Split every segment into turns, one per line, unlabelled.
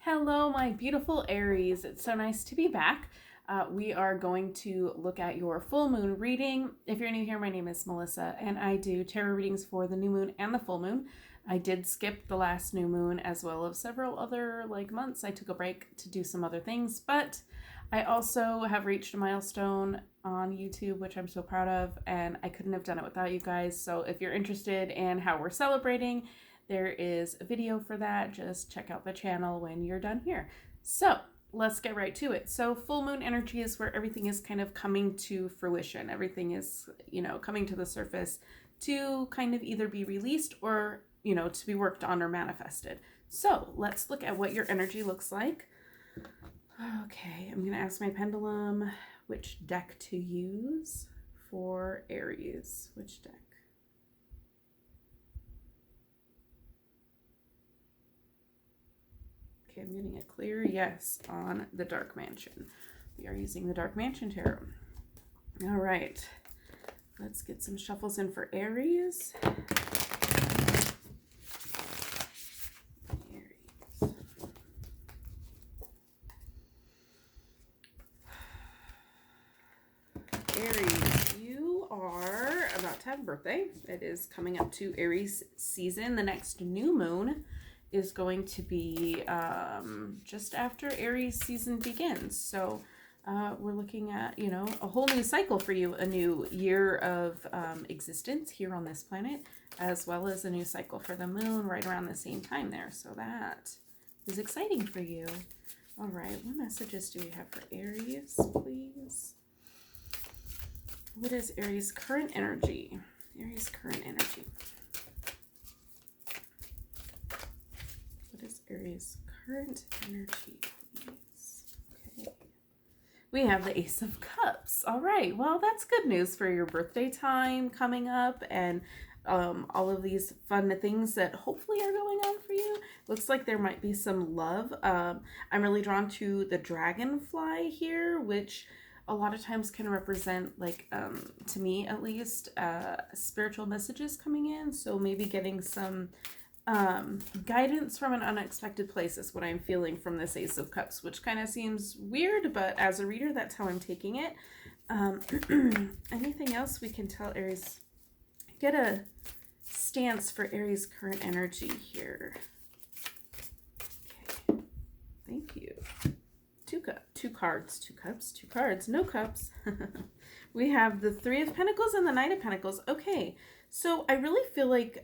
Hello, my beautiful Aries. It's so nice to be back. We are going to look at your full moon reading. If you're new here, my name is Melissa, and I do tarot readings for the new moon and the full moon. I did skip the last new moon as well as several other months. I took a break to do some other things, but I also have reached a milestone on YouTube, which I'm so proud of, and I couldn't have done it without you guys. So if you're interested in how we're celebrating, there is a video for that. Just check out the channel when you're done here. So let's get right to it. So full moon energy is where everything is kind of coming to fruition. Everything is, coming to the surface to kind of either be released or, to be worked on or manifested. So let's look at what your energy looks like. Okay, I'm going to ask my pendulum which deck to use for Aries. Which deck? Okay, I'm getting a clear yes on the Dark Mansion. We are using the Dark Mansion Tarot. All right, let's get some shuffles in for Aries. Aries, you are about to have a birthday. It is coming up to Aries season. The next new moon is going to be just after Aries season begins. So we're looking at, a whole new cycle for you, a new year of existence here on this planet, as well as a new cycle for the moon right around the same time there. So that is exciting for you. All right, what messages do we have for Aries, please? What is Aries' current energy? Aries' current energy. What is Aries' current energy, please? Okay. We have the Ace of Cups. All right. Well, that's good news for your birthday time coming up and all of these fun things that hopefully are going on for you. Looks like there might be some love. I'm really drawn to the dragonfly here, which a lot of times can represent, to me at least, spiritual messages coming in. So maybe getting some guidance from an unexpected place is what I'm feeling from this Ace of Cups, which kind of seems weird, but as a reader, that's how I'm taking it. Anything else we can tell Aries? Get a stance for Aries' current energy here. Okay, thank you. Two cards, no cups. We have the Three of Pentacles and the Knight of Pentacles. Okay, so I really feel like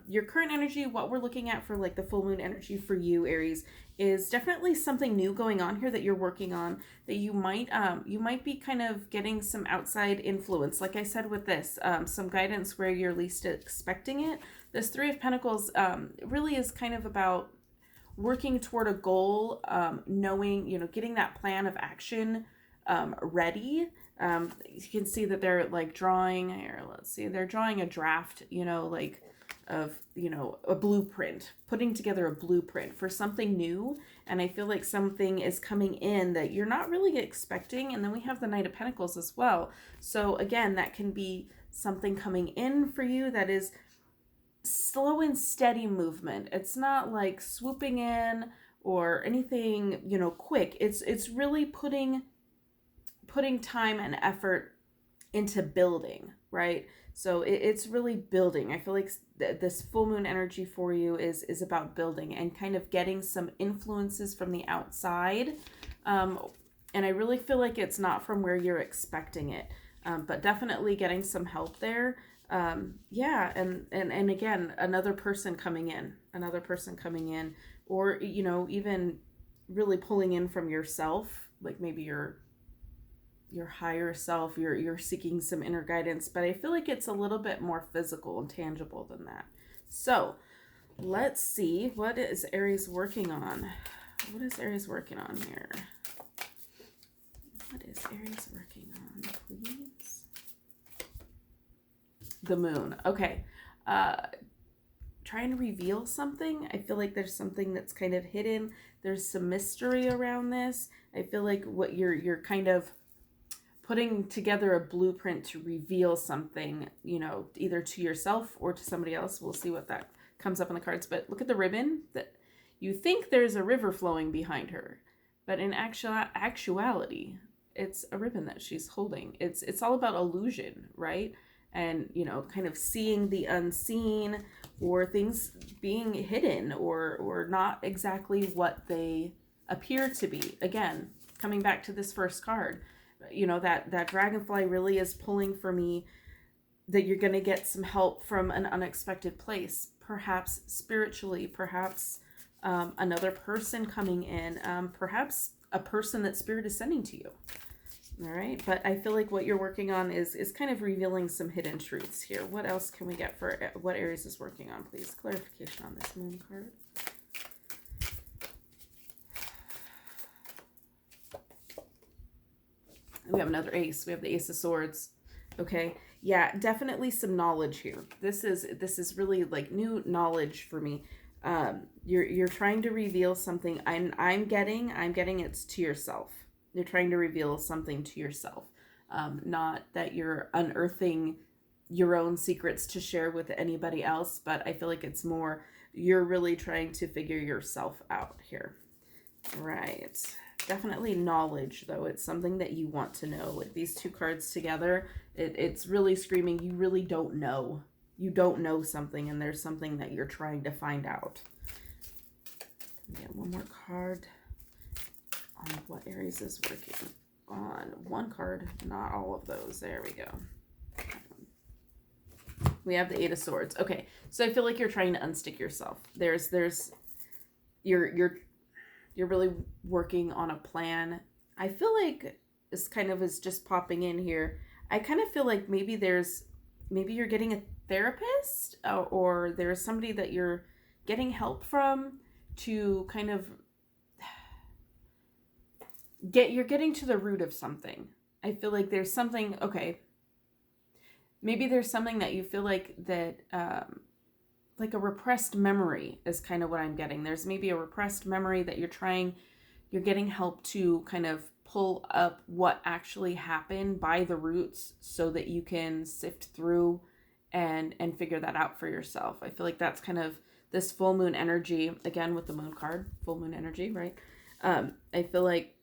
your current energy, what we're looking at for the full moon energy for you, Aries, is definitely something new going on here that you're working on, that you might be kind of getting some outside influence. Like I said with this, some guidance where you're least expecting it. This Three of Pentacles really is kind of about working toward a goal, knowing, getting that plan of action ready. You can see that they're drawing here. Let's see, they're drawing a draft, of, a blueprint, putting together a blueprint for something new. And I feel like something is coming in that you're not really expecting. And then we have the Knight of Pentacles as well. So again, that can be something coming in for you that is slow and steady movement. It's not like swooping in or anything, quick. It's really putting time and effort into building, right? So it's really building. I feel like this full moon energy for you is about building and kind of getting some influences from the outside. And I really feel like it's not from where you're expecting it, but definitely getting some help there. Yeah, and again, another person coming in, or, even really pulling in from yourself, like maybe your higher self, you're seeking some inner guidance, but I feel like it's a little bit more physical and tangible than that. So let's see, what is Aries working on? What is Aries working on here? What is Aries working on, please? The moon. Okay. Trying to reveal something. I feel like there's something that's kind of hidden. There's some mystery around this. I feel like what you're kind of putting together a blueprint to reveal something, either to yourself or to somebody else. We'll see what that comes up on the cards. But look at the ribbon that You think there's a river flowing behind her, but in actuality, it's a ribbon that she's holding. It's all about illusion, right? And, you know, kind of seeing the unseen, or things being hidden, or not exactly what they appear to be. Again, coming back to this first card, you know, that dragonfly really is pulling for me that you're going to get some help from an unexpected place, perhaps spiritually, perhaps another person coming in, perhaps a person that Spirit is sending to you. All right, but I feel like what you're working on is kind of revealing some hidden truths here. What else can we get for what Aries is working on, please? Clarification on this moon card. We have another ace. We have the Ace of Swords. Okay, yeah, definitely some knowledge here. This is really like new knowledge for me. You're trying to reveal something. I'm getting it's to yourself. You're trying to reveal something to yourself. Not that you're unearthing your own secrets to share with anybody else, but I feel like it's more you're really trying to figure yourself out here. Right. Definitely knowledge, though. It's something that you want to know. With these two cards together, it's really screaming you really don't know. You don't know something, and there's something that you're trying to find out. Get one more card on what Aries is working on. One card, not all of those. There we go. We have the Eight of Swords. Okay, so I feel like you're trying to unstick yourself. You're really working on a plan. I feel like this kind of is just popping in here. I kind of feel like maybe you're getting a therapist, or there's somebody that you're getting help from to kind of you're getting to the root of something. I feel like there's something, okay, maybe there's something that you feel like that, like a repressed memory is kind of what I'm getting. There's maybe a repressed memory that you're getting help to kind of pull up what actually happened by the roots so that you can sift through and figure that out for yourself. I feel like that's kind of this full moon energy, again with the moon card, full moon energy, right? I feel like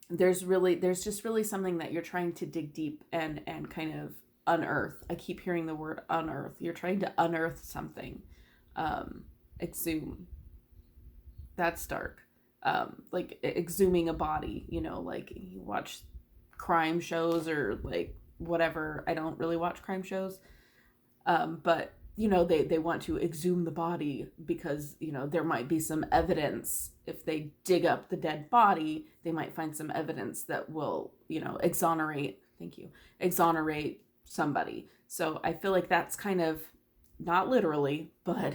there's just really something that you're trying to dig deep and kind of unearth. I keep hearing the word unearth. You're trying to unearth something. Exhume. That's dark. Like exhuming a body, you know, like you watch crime shows or like whatever. I don't really watch crime shows. But you know, they want to exhume the body because, you know, there might be some evidence. If they dig up the dead body, they might find some evidence that will, you know, exonerate somebody. So I feel like that's kind of, not literally, but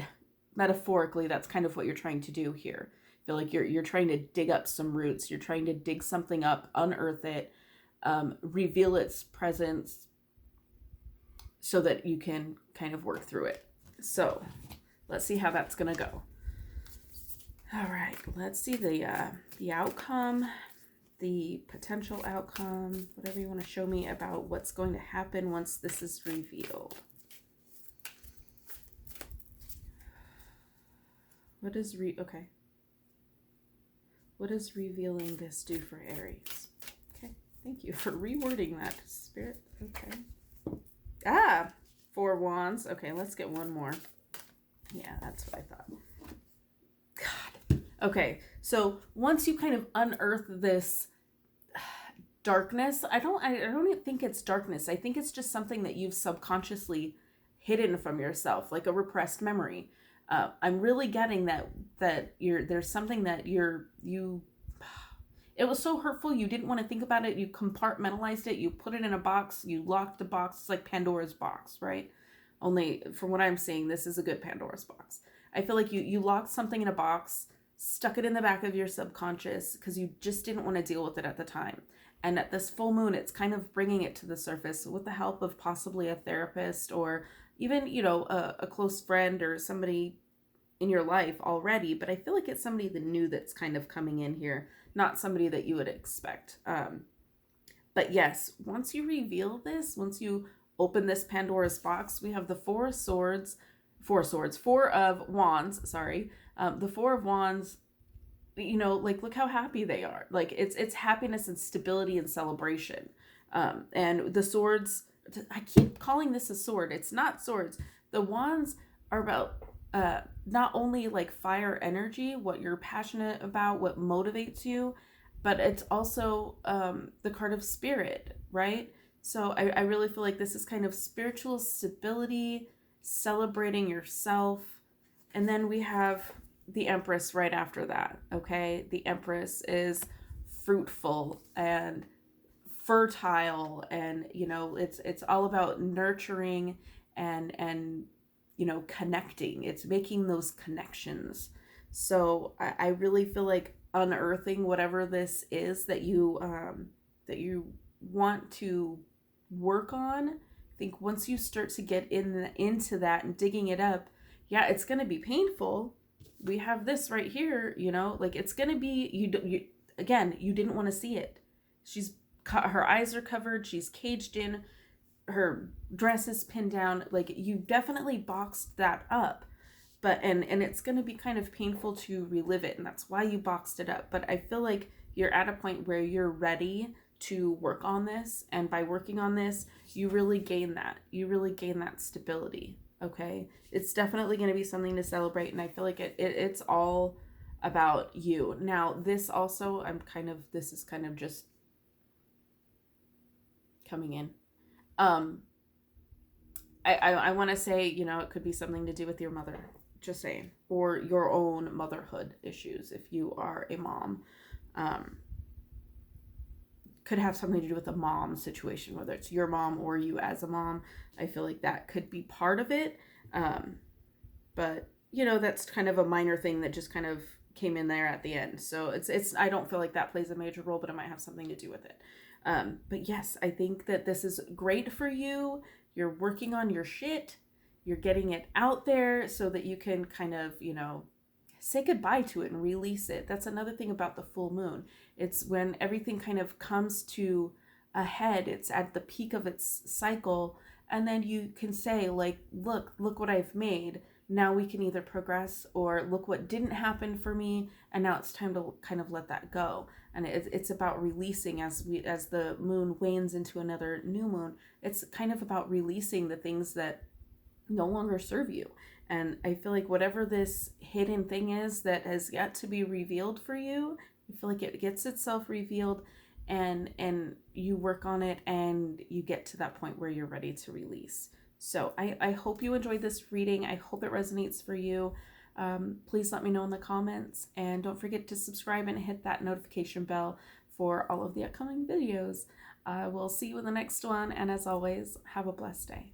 metaphorically, that's kind of what you're trying to do here. I feel like you're trying to dig up some roots. You're trying to dig something up, unearth it, reveal its presence so that you can kind of work through it. So let's see how that's going to go. All right, let's see the outcome, the potential outcome, whatever you want to show me about what's going to happen once this is revealed. What does revealing this do for Aries? Okay, thank you for rewording that, Spirit. Okay. 4 wands. Okay, let's get one more. Yeah, that's what I thought. God. Okay, so once you kind of unearth this darkness, I don't even think it's darkness. I think it's just something that you've subconsciously hidden from yourself, like a repressed memory. I'm really getting that there's something that it was so hurtful you didn't want to think about it. You compartmentalized it. You put it in a box. You locked the box. It's like Pandora's box, right? Only from what I'm seeing, this is a good Pandora's box. I feel like you locked something in a box, stuck it in the back of your subconscious because you just didn't want to deal with it at the time. And at this full moon, it's kind of bringing it to the surface with the help of possibly a therapist or even, you know, a close friend or somebody in your life already. But I feel like it's somebody new that's kind of coming in here, not somebody that you would expect. But yes, once you reveal this, once you open this Pandora's box, we have the Four of Wands, sorry. The Four of Wands, you know, like look how happy they are. Like it's happiness and stability and celebration. And the swords, I keep calling this a sword. It's not swords. The wands are about not only like fire energy, what you're passionate about, what motivates you, but it's also the card of spirit, right? So I really feel like this is kind of spiritual stability, celebrating yourself. And then we have the Empress right after that, okay? The Empress is fruitful and fertile, and you know it's all about nurturing and you know connecting. It's making those connections. So I really feel like unearthing whatever this is that you want to work on. I think once you start to get into that and digging it up, yeah, it's going to be painful. We have this right here, you know, like it's going to be you again, you didn't want to see it. She's her eyes are covered, she's caged in, her dress is pinned down. Like you definitely boxed that up, but and it's going to be kind of painful to relive it, and that's why you boxed it up. But I feel like you're at a point where you're ready to work on this, and by working on this you really gain that stability. Okay, it's definitely going to be something to celebrate, and I feel like it's all about you. Now this also, this is kind of just coming in. um I want to say, you know, it could be something to do with your mother, just saying, or your own motherhood issues if you are a mom. um could have something to do with a mom situation, whether it's your mom or you as a mom. I feel like that could be part of it. But you know, that's kind of a minor thing that just kind of came in there at the end. So it's I don't feel like that plays a major role, but it might have something to do with it. But yes, I think that this is great for you. You're working on your shit. You're getting it out there so that you can kind of, you know, say goodbye to it and release it. That's another thing about the full moon. It's when everything kind of comes to a head. It's at the peak of its cycle, and then you can say like, look what I've made. Now we can either progress, or look what didn't happen for me, and now it's time to kind of let that go. And it's about releasing as the moon wanes into another new moon. It's kind of about releasing the things that no longer serve you. And I feel like whatever this hidden thing is that has yet to be revealed for you, I feel like it gets itself revealed, and you work on it, and you get to that point where you're ready to release. So I hope you enjoyed this reading. I hope it resonates for you. Please let me know in the comments, and don't forget to subscribe and hit that notification bell for all of the upcoming videos. We'll see you in the next one, and as always, have a blessed day.